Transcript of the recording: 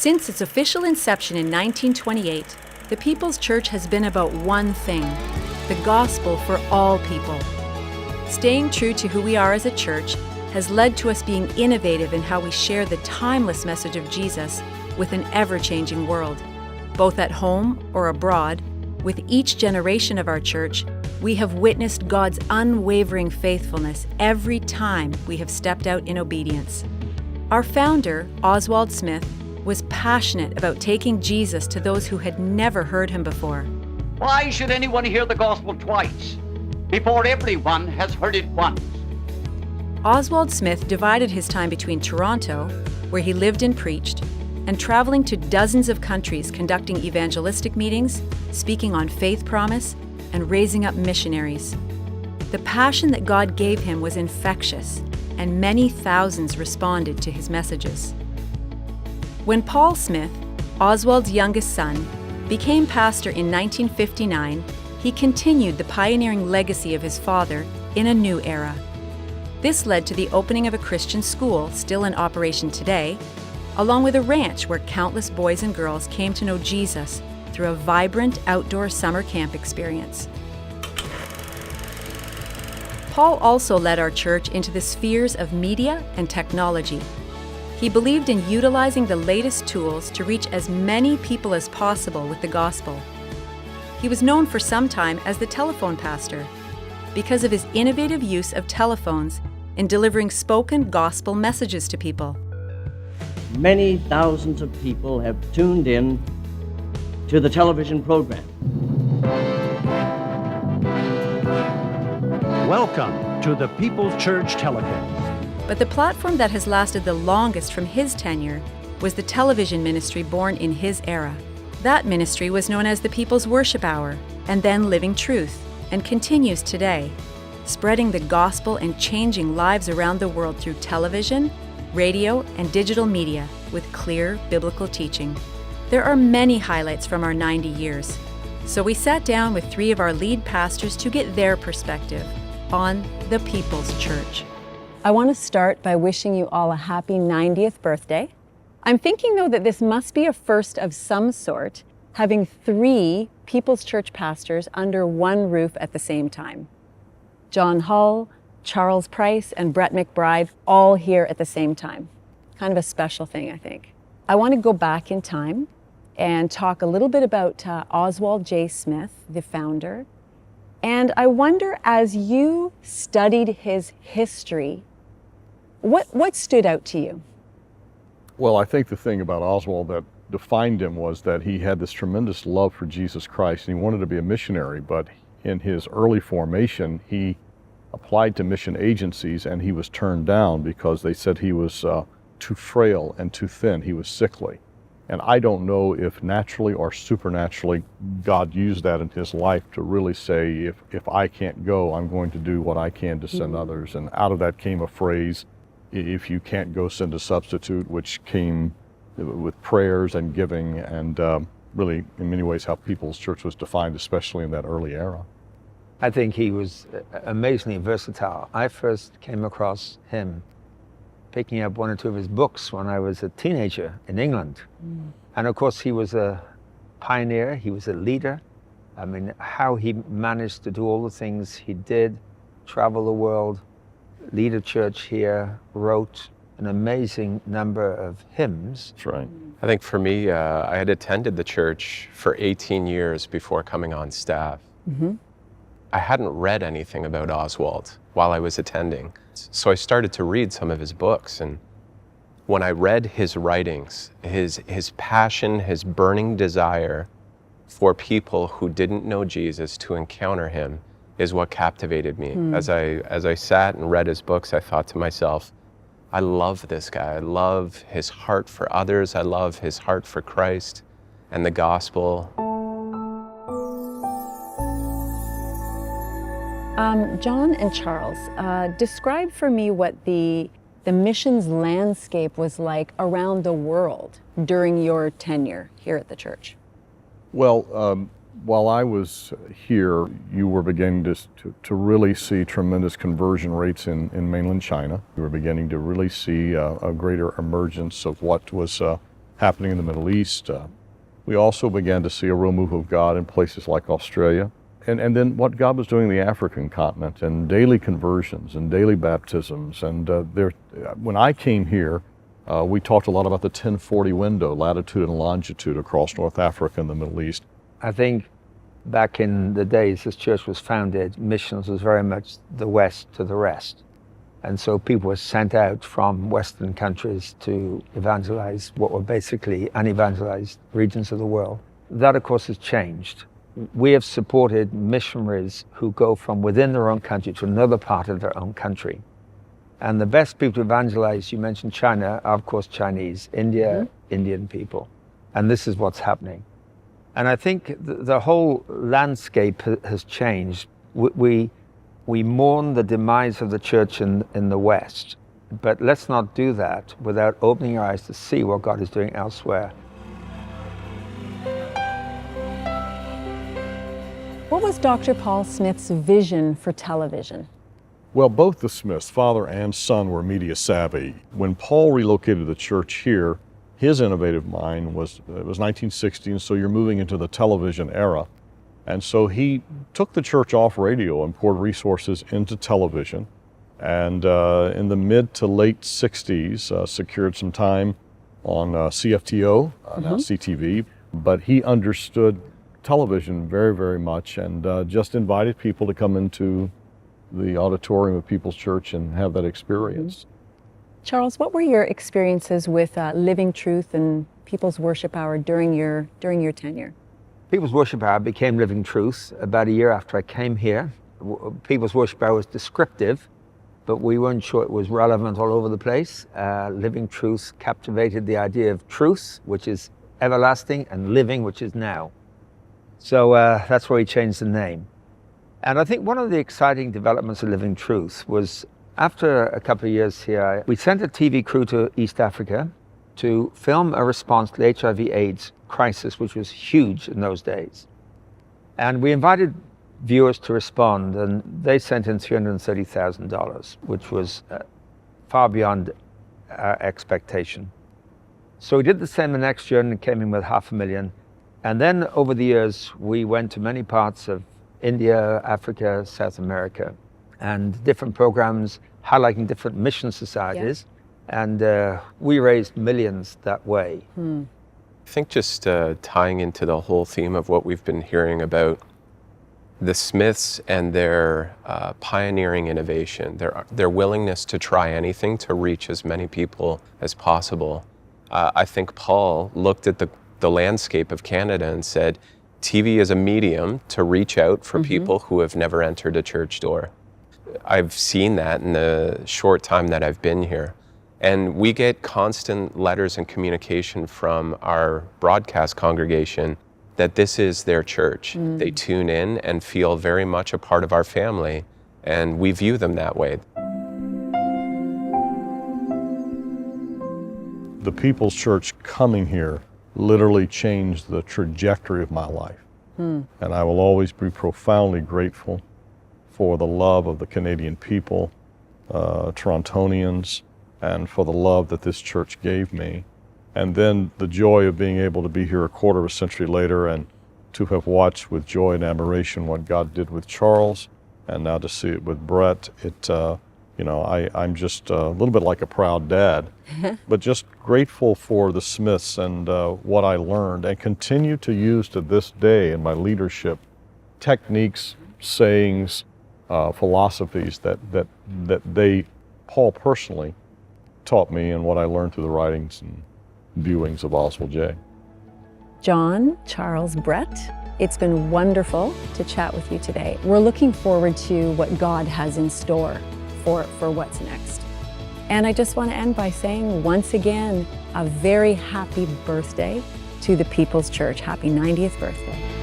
Since its official inception in 1928, the People's Church has been about one thing: the gospel for all people. Staying true to who we are as a church has led to us being innovative in how we share the timeless message of Jesus with an ever-changing world. Both at home or abroad, with each generation of our church, we have witnessed God's unwavering faithfulness every time we have stepped out in obedience. Our founder, Oswald Smith, was passionate about taking Jesus to those who had never heard him before. Why should anyone hear the gospel twice before everyone has heard it once? Oswald Smith divided his time between Toronto, where he lived and preached, and traveling to dozens of countries conducting evangelistic meetings, speaking on faith promise, and raising up missionaries. The passion that God gave him was infectious, and many thousands responded to his messages. When Paul Smith, Oswald's youngest son, became pastor in 1959, he continued the pioneering legacy of his father in a new era. This led to the opening of a Christian school, still in operation today, along with a ranch where countless boys and girls came to know Jesus through a vibrant outdoor summer camp experience. Paul also led our church into the spheres of media and technology. He believed in utilizing the latest tools to reach as many people as possible with the gospel. He was known for some time as the telephone pastor because of his innovative use of telephones in delivering spoken gospel messages to people. Many thousands of people have tuned in to the television program. Welcome to the People's Church Telecast. But the platform that has lasted the longest from his tenure was the television ministry born in his era. That ministry was known as the People's Worship Hour, and then Living Truth, and continues today, spreading the gospel and changing lives around the world through television, radio, and digital media with clear biblical teaching. There are many highlights from our 90 years, so we sat down with three of our lead pastors to get their perspective on the People's Church. I want to start by wishing you all a happy 90th birthday. I'm thinking, though, that this must be a first of some sort, having three People's Church pastors under one roof at the same time. John Hull, Charles Price, and Brett McBride all here at the same time. Kind of a special thing, I think. I want to go back in time and talk a little bit about Oswald J. Smith, the founder. And I wonder, as you studied his history, what stood out to you? Well, I think the thing about Oswald that defined him was that he had this tremendous love for Jesus Christ, and he wanted to be a missionary, but in his early formation, he applied to mission agencies and he was turned down because they said he was too frail and too thin. He was sickly. And I don't know if naturally or supernaturally God used that in his life to really say, if I can't go, I'm going to do what I can to send others. And out of that came a phrase, if you can't go, send a substitute, which came with prayers and giving, and really in many ways how People's Church was defined, especially in that early era. I think he was amazingly versatile. I first came across him picking up one or two of his books when I was a teenager in England. And of course he was a pioneer, he was a leader. I mean, how he managed to do all the things he did, travel the world, lead a church here, wrote an amazing number of hymns. That's right. I think for me, I had attended the church for 18 years before coming on staff. I hadn't read anything about Oswald while I was attending. So I started to read some of his books, and when I read his writings, his passion, his burning desire for people who didn't know Jesus to encounter him is what captivated me. As I sat and read his books, I thought to myself, I love this guy. I love his heart for others. I love his heart for Christ and the gospel. John and Charles, describe for me what the missions landscape was like around the world during your tenure here at the church. Well, while I was here, you were beginning to really see tremendous conversion rates in mainland China. You were beginning to really see a greater emergence of what was happening in the Middle East. We also began to see a real move of God in places like Australia. And then what God was doing in the African continent, and daily conversions and daily baptisms. And when I came here, we talked a lot about the 1040 window, latitude and longitude across North Africa and the Middle East. I think back in the days this church was founded, missions was very much the West to the rest. And so people were sent out from Western countries to evangelize what were basically unevangelized regions of the world. That, of course, has changed. We have supported missionaries who go from within their own country to another part of their own country. And the best people to evangelize, you mentioned China, are of course Chinese, India, Indian people. And this is what's happening. And I think the whole landscape has changed. We mourn the demise of the church in the West, but let's not do that without opening our eyes to see what God is doing elsewhere. What was Dr. Paul Smith's vision for television? Well, both the Smiths, father and son, were media savvy. When Paul relocated the church here, his innovative mind was, it was 1960, and so you're moving into the television era. And so he took the church off radio and poured resources into television. And in the mid to late 60s, secured some time on CFTO, now CTV. But he understood television very, very much, and just invited people to come into the auditorium of People's Church and have that experience. Charles, what were your experiences with Living Truth and People's Worship Hour during your tenure? People's Worship Hour became Living Truth about a year after I came here. People's Worship Hour was descriptive, but we weren't sure it was relevant all over the place. Living Truth captivated the idea of truth, which is everlasting, and living, which is now. So that's why we changed the name. And I think one of the exciting developments of Living Truth was after a couple of years here, we sent a TV crew to East Africa to film a response to the HIV/AIDS crisis, which was huge in those days. And we invited viewers to respond, and they sent in $330,000, which was far beyond our expectation. So we did the same the next year and came in with $500,000. And then over the years, we went to many parts of India, Africa, South America, and different programs highlighting different mission societies. Yeah. And we raised millions that way. I think just tying into the whole theme of what we've been hearing about the Smiths and their pioneering innovation, their willingness to try anything to reach as many people as possible. I think Paul looked at the landscape of Canada and said, TV is a medium to reach out for people who have never entered a church door. I've seen that in the short time that I've been here. And we get constant letters and communication from our broadcast congregation that this is their church. They tune in and feel very much a part of our family, and we view them that way. The People's Church coming here literally changed the trajectory of my life. And I will always be profoundly grateful for the love of the Canadian people, Torontonians, and for the love that this church gave me. And then the joy of being able to be here a quarter of a century later and to have watched with joy and admiration what God did with Charles, and now to see it with Brett. I'm just a little bit like a proud dad, but just grateful for the Smiths and what I learned and continue to use to this day in my leadership, techniques, sayings, philosophies that Paul personally taught me, and what I learned through the writings and viewings of Oswald J. John, Charles, Brett, it's been wonderful to chat with you today. We're looking forward to what God has in store for what's next. And I just want to end by saying once again, a very happy birthday to the People's Church. Happy 90th birthday.